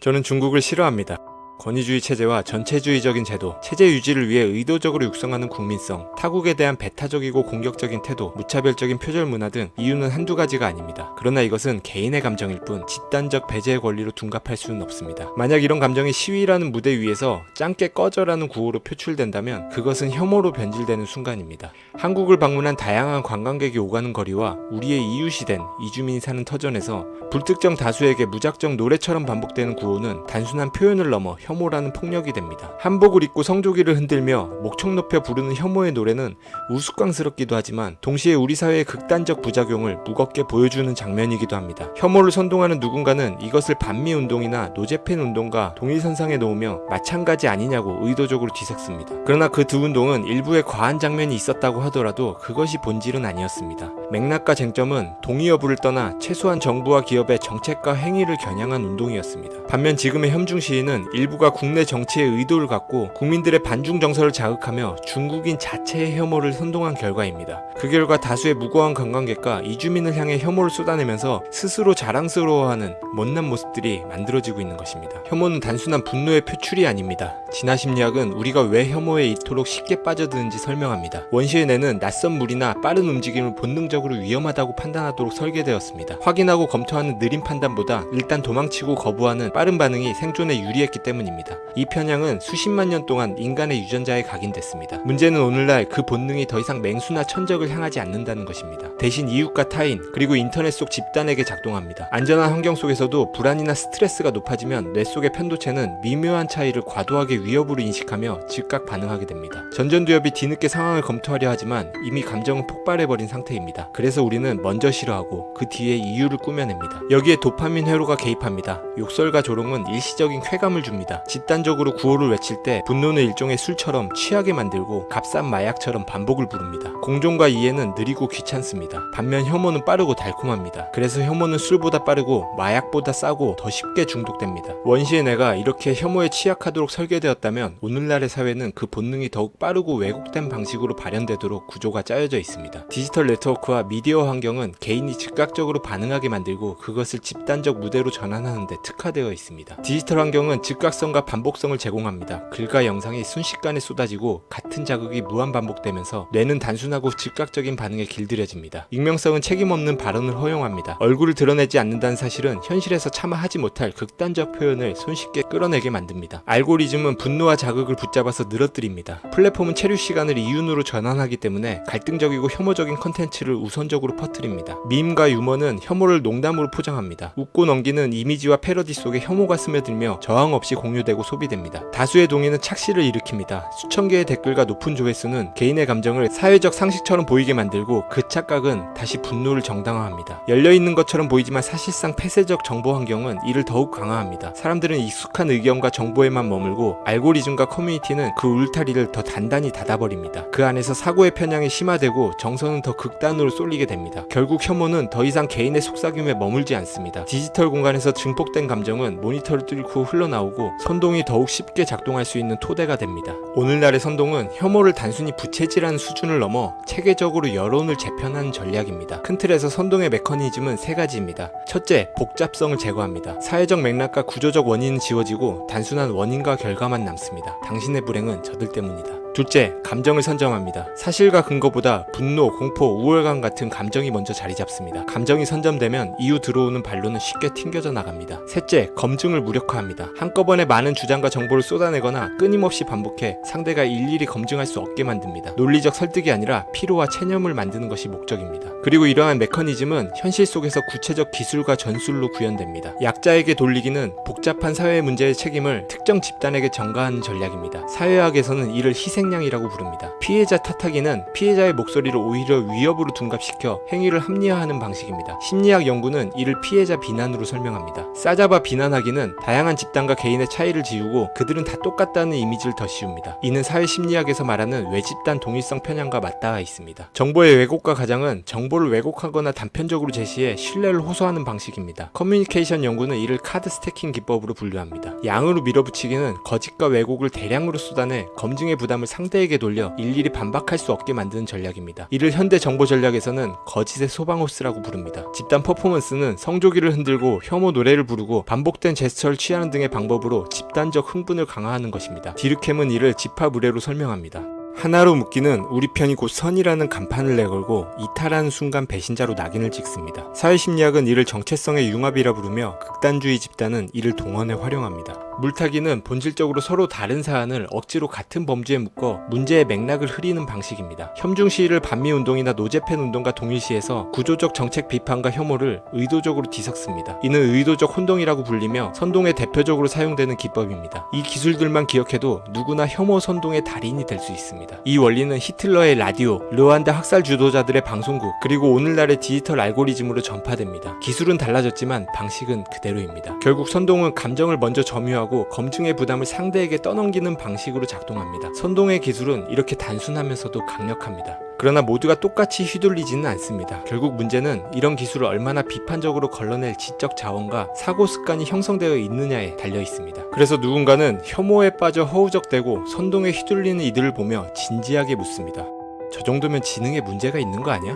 저는 중국을 싫어합니다. 권위주의 체제와 전체주의적인 제도, 체제 유지를 위해 의도적으로 육성하는 국민성, 타국에 대한 배타적이고 공격적인 태도, 무차별적인 표절 문화 등 이유는 한두 가지가 아닙니다. 그러나 이것은 개인의 감정일 뿐 집단적 배제의 권리로 둔갑할 수는 없습니다. 만약 이런 감정이 시위라는 무대 위에서 짱깨 꺼져라는 구호로 표출된다면 그것은 혐오로 변질되는 순간입니다. 한국을 방문한 다양한 관광객이 오가는 거리와 우리의 이웃이 된 이주민이 사는 터전에서 불특정 다수에게 무작정 노래처럼 반복되는 구호는 단순한 표현을 넘어 혐오라는 폭력이 됩니다. 한복을 입고 성조기를 흔들며 목청 높여 부르는 혐오의 노래는 우스꽝스럽기도 하지만 동시에 우리 사회의 극단적 부작용을 무겁게 보여주는 장면이기도 합니다. 혐오를 선동하는 누군가는 이것을 반미운동이나 노제팬 운동과 동일선상에 놓으며 마찬가지 아니냐고 의도적으로 뒤섞습니다. 그러나 그 두 운동은 일부의 과한 장면이 있었다고 하더라도 그것이 본질은 아니었습니다. 맥락과 쟁점은 동의 여부를 떠나 최소한 정부와 기업의 정책과 행위를 겨냥한 운동이었습니다. 반면 지금의 혐중 시위는 일부가 국내 정치의 의도를 갖고 국민들의 반중 정서를 자극하며 중국인 자체의 혐오를 선동한 결과입니다. 그 결과 다수의 무고한 관광객과 이주민을 향해 혐오를 쏟아내면서 스스로 자랑스러워하는 못난 모습들이 만들어지고 있는 것입니다. 혐오는 단순한 분노의 표출이 아닙니다. 진화 심리학은 우리가 왜 혐오에 이토록 쉽게 빠져드는지 설명합니다. 원시의 뇌는 낯선 물이나 빠른 움직임을 본능적으로 위험하다고 판단하도록 설계되었습니다. 확인하고 검토하는 느린 판단보다 일단 도망치고 거부하는 빠른 반응이 생존에 유리했기 때문입니다. 이 편향은 수십만 년 동안 인간의 유전자에 각인됐습니다. 문제는 오늘날 그 본능이 더 이상 맹수나 천적을 향하지 않는다는 것입니다. 대신 이웃과 타인, 그리고 인터넷 속 집단에게 작동합니다. 안전한 환경 속에서도 불안이나 스트레스가 높아지면 뇌 속의 편도체는 미묘한 차이를 과도하게 위협으로 인식하며 즉각 반응하게 됩니다. 전전두엽이 뒤늦게 상황을 검토하려 하지만 이미 감정은 폭발해버린 상태입니다. 그래서 우리는 먼저 싫어하고 그 뒤에 이유를 꾸며냅니다. 여기에 도파민 회로가 개입합니다. 욕설과 조롱은 일시적인 쾌감을 줍니다. 집단적으로 구호를 외칠 때 분노는 일종의 술처럼 취하게 만들고 값싼 마약처럼 반복을 부릅니다. 공존과 이해는 느리고 귀찮습니다. 반면 혐오는 빠르고 달콤합니다. 그래서 혐오는 술보다 빠르고 마약보다 싸고 더 쉽게 중독됩니다. 원시의 뇌가 이렇게 혐오에 취약하도록 설계되었다면 오늘날의 사회는 그 본능이 더욱 빠르고 왜곡된 방식으로 발현되도록 구조가 짜여져 있습니다. 디지털 네트워크와 미디어 환경은 개인이 즉각적으로 반응하게 만들고 그것을 집단적 무대로 전환하는 데 특화되어 있습니다. 디지털 환경은 즉각성과 반복성을 제공합니다. 글과 영상이 순식간에 쏟아지고 같은 자극이 무한 반복되면서 뇌는 단순하고 즉각적인 반응에 길들여집니다. 익명성은 책임없는 발언을 허용합니다. 얼굴을 드러내지 않는다는 사실은 현실에서 차마 하지 못할 극단적 표현을 손쉽게 끌어내게 만듭니다. 알고리즘은 분노와 자극을 붙잡아서 늘어뜨립니다. 플랫폼은 체류 시간을 이윤으로 전환하기 때문에 갈등적이고 혐오적인 컨텐츠를 우선적으로 퍼뜨립니다. 밈과 유머는 혐오를 농담으로 포장합니다. 웃고 넘기는 이미지와 패러디 속에 혐오가 스며들며 저항 없이 공유되고 소비됩니다. 다수의 동의는 착시를 일으킵니다. 수천 개의 댓글과 높은 조회수는 개인의 감정을 사회적 상식처럼 보이게 만들고 그 착각은 다시 분노를 정당화합니다. 열려있는 것처럼 보이지만 사실상 폐쇄적 정보 환경은 이를 더욱 강화합니다. 사람들은 익숙한 의견과 정보에만 머물고 알고리즘과 커뮤니티는 그 울타리를 더 단단히 닫아버립니다. 그 안에서 사고의 편향이 심화되고 정서는 더 극단으로 쏠리게 됩니다. 결국 혐오는 더 이상 개인의 속삭임에 머물지 않습니다. 디지털 공간에서 증폭된 감정은 모니터를 뚫고 흘러나오고 선동이 더욱 쉽게 작동할 수 있는 토대가 됩니다. 오늘날의 선동은 혐오를 단순히 부채질하는 수준을 넘어 체계적으로 여론을 재편하는 전략입니다. 큰 틀에서 선동의 메커니즘은 세 가지입니다. 첫째, 복잡성을 제거합니다. 사회적 맥락과 구조적 원인은 지워지고 단순한 원인과 결과만 남습니다. 당신의 불행은 저들 때문이다. 둘째, 감정을 선점합니다. 사실과 근거보다 분노, 공포, 우월감 같은 감정이 먼저 자리 잡습니다. 감정이 선점되면 이후 들어오는 반론은 쉽게 튕겨져 나갑니다. 셋째, 검증을 무력화합니다. 한꺼번에 많은 주장과 정보를 쏟아내거나 끊임없이 반복해 상대가 일일이 검증할 수 없게 만듭니다. 논리적 설득이 아니라 피로와 체념을 만드는 것이 목적입니다. 그리고 이러한 메커니즘은 현실 속에서 구체적 기술과 전술로 구현됩니다. 약자에게 돌리기는 복잡한 사회 문제의 책임을 특정 집단에게 전가하는 전략입니다. 사회학에서는 이를 희생양이라고 부릅니다. 피해자 탓하기는 피해자의 목소리를 오히려 위협으로 둔갑시켜 행위를 합리화하는 방식입니다. 심리학 연구는 이를 피해자 비난으로 설명합니다. 싸잡아 비난하기는 다양한 집단과 개인의 차이를 지우고 그들은 다 똑같다는 이미지를 더 씌웁니다. 이는 사회 심리학에서 말하는 외집단 동일성 편향과 맞닿아 있습니다. 정보의 왜곡과 가장은 정보를 왜곡하거나 단편적으로 제시해 신뢰를 호소하는 방식입니다. 커뮤니케이션 연구는 이를 카드 스태킹 기법으로 분류합니다. 양으로 밀어붙이기는 거짓과 왜곡을 대량으로 쏟아내 검증의 부담을 상대에게 돌려 일일이 반박할 수 없게 만드는 전략입니다. 이를 현대 정보 전략에서는 거짓의 소방호스라고 부릅니다. 집단 퍼포먼스는 성조기를 흔들고 혐오 노래를 부르고 반복된 제스처를 취하는 등의 방법으로 집단적 흥분을 강화하는 것입니다. 디르켐은 이를 집합의례로 설명합니다. 하나로 묶이는 우리 편이 곧 선이라는 간판을 내걸고 이탈하는 순간 배신자로 낙인을 찍습니다. 사회심리학은 이를 정체성의 융합이라 부르며 극단주의 집단은 이를 동원해 활용합니다. 물타기는 본질적으로 서로 다른 사안을 억지로 같은 범주에 묶어 문제의 맥락을 흐리는 방식입니다. 혐중 시위를 반미운동이나 노제팬 운동과 동일시해서 구조적 정책 비판과 혐오를 의도적으로 뒤섞습니다. 이는 의도적 혼동이라고 불리며 선동에 대표적으로 사용되는 기법입니다. 이 기술들만 기억해도 누구나 혐오 선동의 달인이 될 수 있습니다. 이 원리는 히틀러의 라디오, 르완다 학살 주도자들의 방송국, 그리고 오늘날의 디지털 알고리즘으로 전파됩니다. 기술은 달라졌지만 방식은 그대로입니다. 결국 선동은 감정을 먼저 점유하고 검증의 부담을 상대에게 떠넘기는 방식으로 작동합니다. 선동의 기술은 이렇게 단순하면서도 강력합니다. 그러나 모두가 똑같이 휘둘리지는 않습니다. 결국 문제는 이런 기술을 얼마나 비판적으로 걸러낼 지적 자원과 사고 습관이 형성되어 있느냐에 달려 있습니다. 그래서 누군가는 혐오에 빠져 허우적대고 선동에 휘둘리는 이들을 보며 진지하게 묻습니다. 저 정도면 지능에 문제가 있는 거 아니야?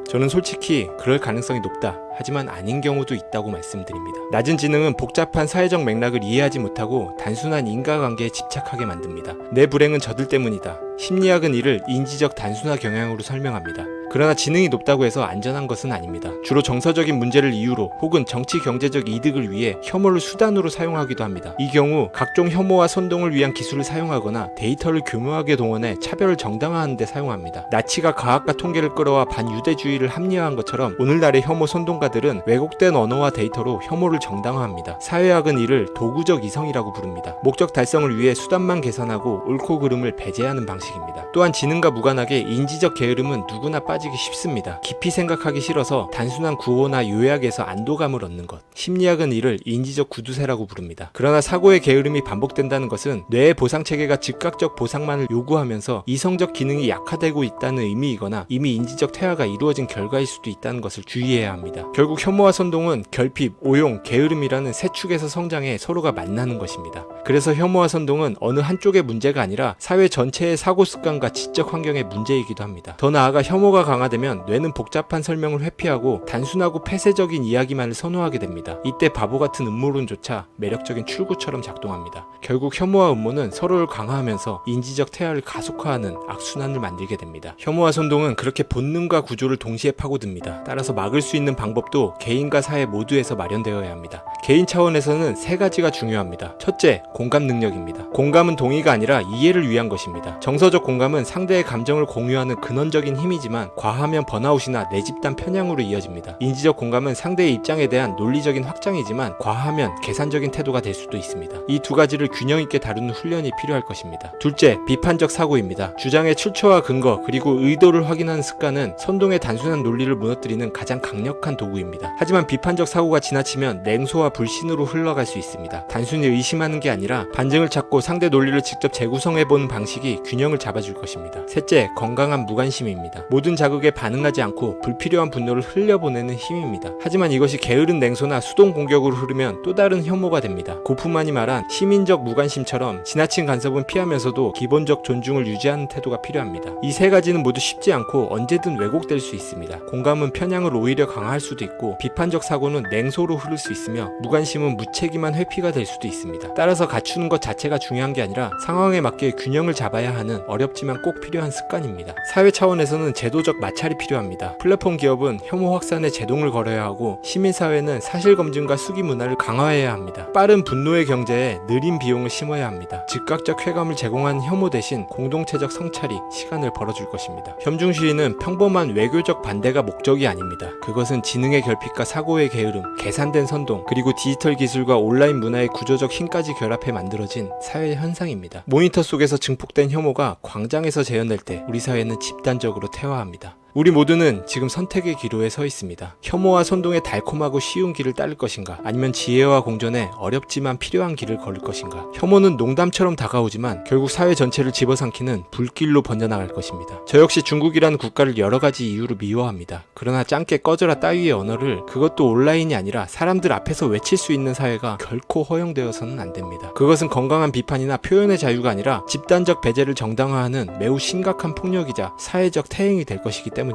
저는 솔직히 그럴 가능성이 높다. 하지만 아닌 경우도 있다고 말씀드립니다. 낮은 지능은 복잡한 사회적 맥락을 이해하지 못하고 단순한 인과관계에 집착하게 만듭니다. 내 불행은 저들 때문이다. 심리학은 이를 인지적 단순화 경향으로 설명합니다. 그러나 지능이 높다고 해서 안전한 것은 아닙니다. 주로 정서적인 문제를 이유로 혹은 정치 경제적 이득을 위해 혐오를 수단으로 사용하기도 합니다. 이 경우 각종 혐오와 선동을 위한 기술을 사용하거나 데이터를 교묘하게 동원해 차별을 정당화하는 데 사용합니다. 나치가 과학과 통계를 끌어와 반유대주의를 합리화한 것처럼 오늘날의 혐오 선동가들은 왜곡된 언어와 데이터로 혐오를 정당화합니다. 사회학은 이를 도구적 이성이라고 부릅니다. 목적 달성을 위해 수단만 계산하고 옳고 그름을 배제하는 방식입니다. 또한 지능과 무관하게 인지적 게으름은 누구나 빠지기 쉽습니다. 깊이 생각하기 싫어서 단순한 구호나 요약에서 안도감을 얻는 것. 심리학은 이를 인지적 구두쇠라고 부릅니다. 그러나 사고의 게으름이 반복된다는 것은 뇌의 보상체계가 즉각적 보상만을 요구하면서 이성적 기능이 약화되고 있다는 의미이거나 이미 인지적 퇴화가 이루어진 결과일 수도 있다는 것을 주의해야 합니다. 결국 혐오와 선동은 결핍, 오용, 게으름이라는 세 축에서 성장해 서로가 만나는 것입니다. 그래서 혐오와 선동은 어느 한쪽의 문제가 아니라 사회 전체의 사고 습관과 지적 환경의 문제이기도 합니다. 더 나아가 혐오가 강화되면 뇌는 복잡한 설명을 회피하고 단순하고 폐쇄적인 이야기만을 선호하게 됩니다. 이때 바보 같은 음모론조차 매력적인 출구처럼 작동합니다. 결국 혐오와 음모는 서로를 강화하면서 인지적 퇴화를 가속화하는 악순환을 만들게 됩니다. 혐오와 선동은 그렇게 본능과 구조를 동시에 파고듭니다. 따라서 막을 수 있는 방법도 개인과 사회 모두에서 마련되어야 합니다. 개인 차원에서는 세 가지가 중요합니다. 첫째, 공감 능력입니다. 공감은 동의가 아니라 이해를 위한 것입니다. 정서적 공감은 상대의 감정을 공유하는 근원적인 힘이지만 과하면 번아웃이나 내 집단 편향으로 이어집니다. 인지적 공감은 상대의 입장에 대한 논리적인 확장이지만 과하면 계산적인 태도가 될 수도 있습니다. 이 두 가지를 균형 있게 다루는 훈련이 필요할 것입니다. 둘째, 비판적 사고입니다. 주장의 출처와 근거 그리고 의도를 확인하는 습관은 선동의 단순한 논리를 무너뜨리는 가장 강력한 도구입니다. 하지만 비판적 사고가 지나치면 냉소와 불신으로 흘러갈 수 있습니다. 단순히 의심하는 게 아니라 반증을 찾고 상대 논리를 직접 재구성해보는 방식이 균형을 잡아줄 것입니다. 셋째, 건강한 무관심입니다. 모든 자극에 반응하지 않고 불필요한 분노를 흘려보내는 힘입니다. 하지만 이것이 게으른 냉소나 수동 공격으로 흐르면 또 다른 혐오가 됩니다. 고프만이 말한 시민적 무관심처럼 지나친 간섭은 피하면서도 기본적 존중을 유지하는 태도가 필요합니다. 이 세 가지는 모두 쉽지 않고 언제든 왜곡될 수 있습니다. 공감은 편향을 오히려 강화할 수도 있고 비판적 사고는 냉소로 흐를 수 있으며 무관심은 무책임한 회피가 될 수도 있습니다. 따라서 갖추는 것 자체가 중요한 게 아니라 상황에 맞게 균형을 잡아야 하는 어렵지만 꼭 필요한 습관입니다. 사회 차원에서는 제도적 마찰이 필요합니다. 플랫폼 기업은 혐오 확산에 제동을 걸어야 하고 시민사회는 사실검증과 수기 문화를 강화해야 합니다. 빠른 분노의 경제에 느린 비용을 심어야 합니다. 즉각적 쾌감을 제공하는 혐오 대신 공동체적 성찰이 시간을 벌어줄 것입니다. 혐중 시위는 평범한 외교적 반대가 목적이 아닙니다. 그것은 지능의 결핍과 사고의 게으름, 계산된 선동, 그리고 디지털 기술과 온라인 문화의 구조적 힘까지 결합해 만들어진 사회 현상입니다. 모니터 속에서 증폭된 혐오가 광장에서 재현될 때 우리 사회는 집단적으로 퇴화합니다. 우리 모두는 지금 선택의 기로에 서 있습니다. 혐오와 선동의 달콤하고 쉬운 길을 따를 것인가, 아니면 지혜와 공존의 어렵지만 필요한 길을 걸을 것인가. 혐오는 농담처럼 다가오지만 결국 사회 전체를 집어삼키는 불길로 번져나갈 것입니다. 저 역시 중국이라는 국가를 여러 가지 이유로 미워합니다. 그러나 짱깨 꺼져라 따위의 언어를, 그것도 온라인이 아니라 사람들 앞에서 외칠 수 있는 사회가 결코 허용되어서는 안 됩니다. 그것은 건강한 비판이나 표현의 자유가 아니라 집단적 배제를 정당화하는 매우 심각한 폭력이자 사회적 태행이 될 것이기 때문입니다.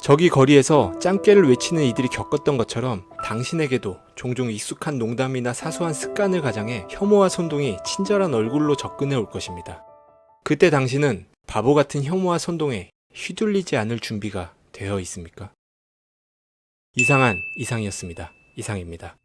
저기 거리에서 짱깨를 외치는 이들이 겪었던 것처럼 당신에게도 종종 익숙한 농담이나 사소한 습관을 가장해 혐오와 선동이 친절한 얼굴로 접근해 올 것입니다. 그때 당신은 바보 같은 혐오와 선동에 휘둘리지 않을 준비가 되어 있습니까? 이상이었습니다. 이상입니다.